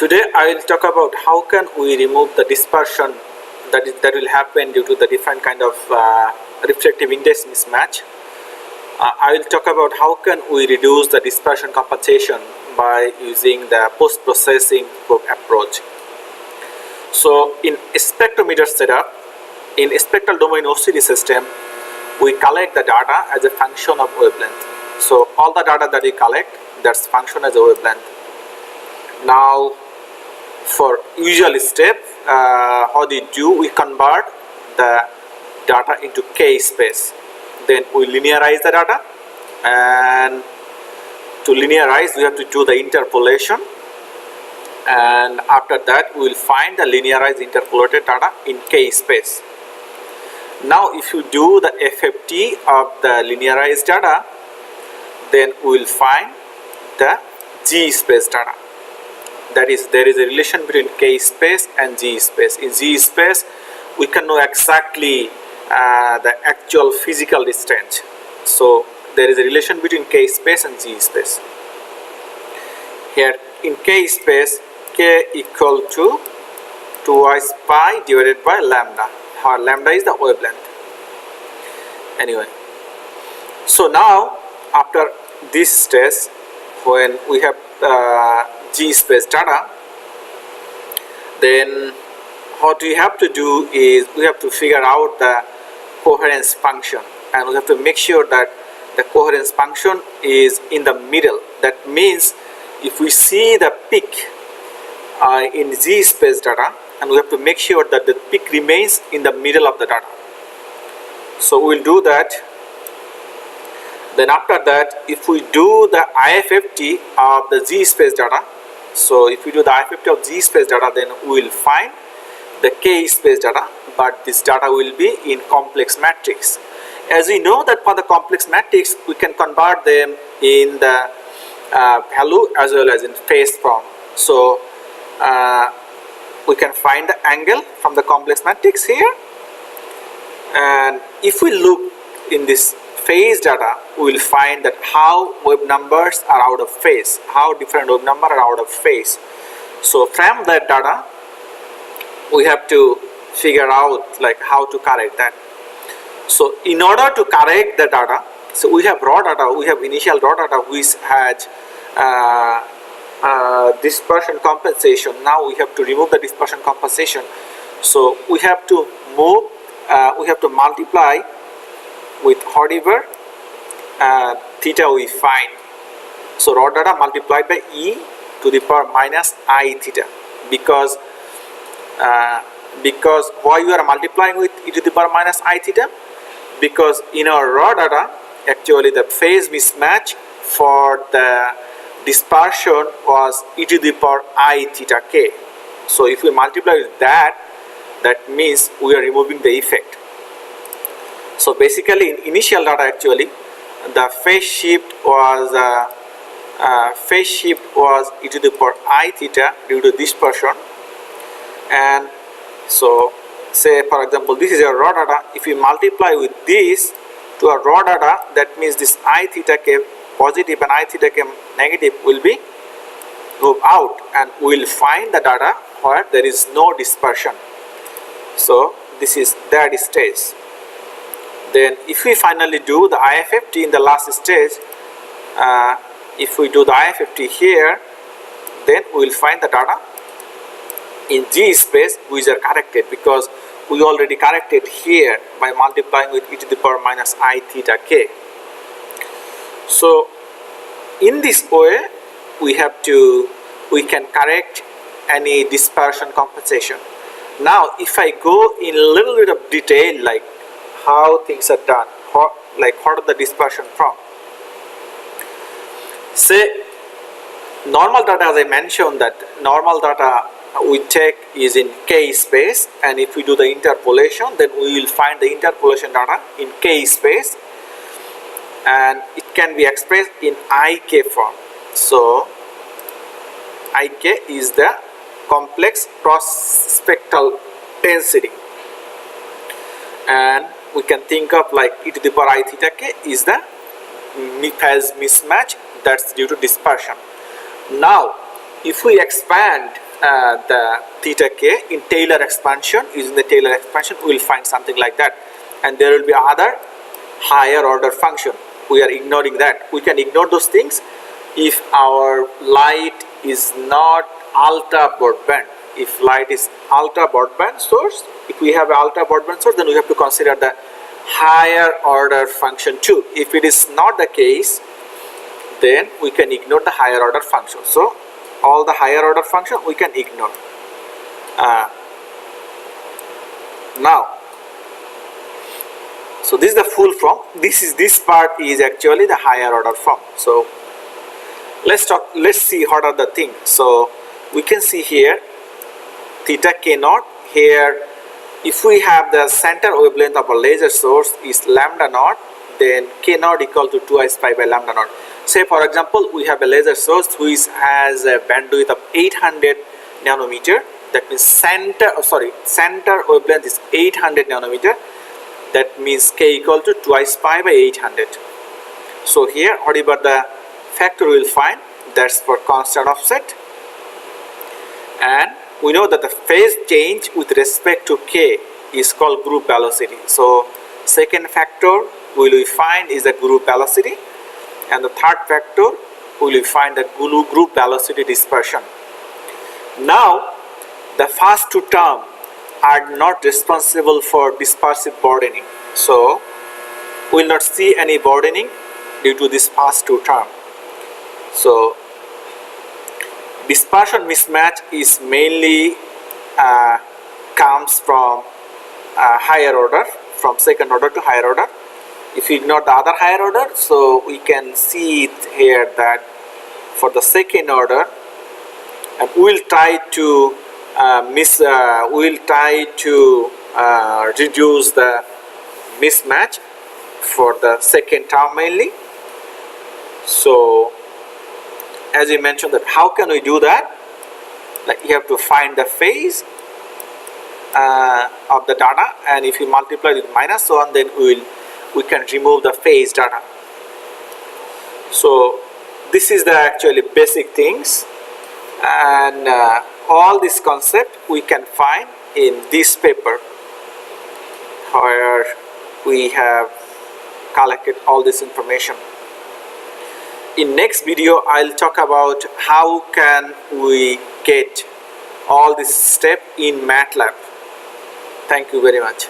Today I will talk about how can we remove the dispersion that will happen due to the different kind of reflective index mismatch. I will talk about how can we reduce the dispersion compensation by using the post-processing approach. So in a spectrometer setup, in a spectral domain OCD system, we collect the data as a function of wavelength. So all the data that we collect, that's function as a wavelength. Now for usual step, how do you do? We convert the data into K space. Then we linearize the data, and to linearize we have to do the interpolation, and after that we will find the linearized interpolated data in K space. Now if you do the FFT of the linearized data, then we will find the G space data. That is, there is a relation between K space and G space. In G space we can know exactly the actual physical distance. So there is a relation between K space and G space. Here in K space, K equal to 2s pi divided by lambda. Lambda is the wavelength. Anyway, so now after this stage, when we have G space data, then what we have to do is we have to figure out the coherence function, and we have to make sure that the coherence function is in the middle. That means if we see the peak in G space data, and we have to make sure that the peak remains in the middle of the data. So we will do that. Then after that, if we do the IFFT of the G space data, so if we do the IFFT of G space data, then we will find the K space data, but this data will be in complex matrix. As we know that for the complex matrix, we can convert them in the value as well as in phase form. So we can find the angle from the complex matrix here, and if we look in this phase data, we will find that how wave numbers are out of phase, how different wave numbers are out of phase. So from that data, we have to figure out like how to correct that. So in order to correct the data, so we have raw data, we have initial raw data which has dispersion compensation. Now we have to remove the dispersion compensation. So we have to move, we have to multiply with whatever theta we find. So raw data multiplied by e to the power minus I theta, because why we are multiplying with e to the power minus I theta? Because in our raw data, actually the phase mismatch for the dispersion was e to the power I theta k. So if we multiply with that, that means we are removing the effect. So basically in initial data, actually the phase shift was e to the power I theta due to dispersion. And so say for example this is your raw data. If we multiply with this to a raw data, that means this I theta k positive and I theta k negative will be moved out, and we will find the data where there is no dispersion. So this is that stage. Then if we finally do the IFFT in the last stage, if we do the IFFT here, then we will find the data in G space which are corrected, because we already corrected here by multiplying with e to the power minus I theta k. So in this way we can correct any dispersion compensation. Now if I go in a little bit of detail, like how things are done, like what are the dispersion from. Say normal data, as I mentioned, that normal data we take is in K space, and if we do the interpolation, then we will find the interpolation data in K space, and it can be expressed in IK form. So IK is the complex cross spectral density, and we can think of like e to the power I theta k is the phase mismatch that's due to dispersion. Now if we expand the theta k in Taylor expansion. Using the Taylor expansion, we will find something like that, and there will be other higher order function. We are ignoring that. We can ignore those things if our light is not ultra broadband. If light is ultra broadband source, if we have an ultra broadband source, then we have to consider the higher order function too. If it is not the case, then we can ignore the higher order function. So all the higher order function we can ignore. Now, so this is the full form. This part is actually the higher order form. So let's see what are the things. So we can see here theta k naught. Here, if we have the center wavelength of a laser source is lambda naught, then k naught equal to 2 pi by lambda naught. Say for example, we have a laser source which has a bandwidth of 800 nanometer. That means center wavelength is 800 nanometer. That means k equal to 2 pi by 800. So here, whatever the factor we will find, that's for constant offset. And we know that the phase change with respect to k is called group velocity. So second factor we will find is the group velocity, and the third factor we will find the group velocity dispersion. Now the first two terms are not responsible for dispersive broadening, so we will not see any broadening due to this first two terms. So dispersion mismatch is mainly comes from higher order, from second order to higher order. If we ignore the other higher order, so we can see it here that for the second order, and we will try to reduce the mismatch for the second term mainly. So as we mentioned, that how can we do that? Like you have to find the phase of the data, and if you multiply with minus so on, then we can remove the phase data. So this is the actually basic things, and all this concept we can find in this paper where we have collected all this information. In next video, I'll talk about how can we get all this step in MATLAB. Thank you very much.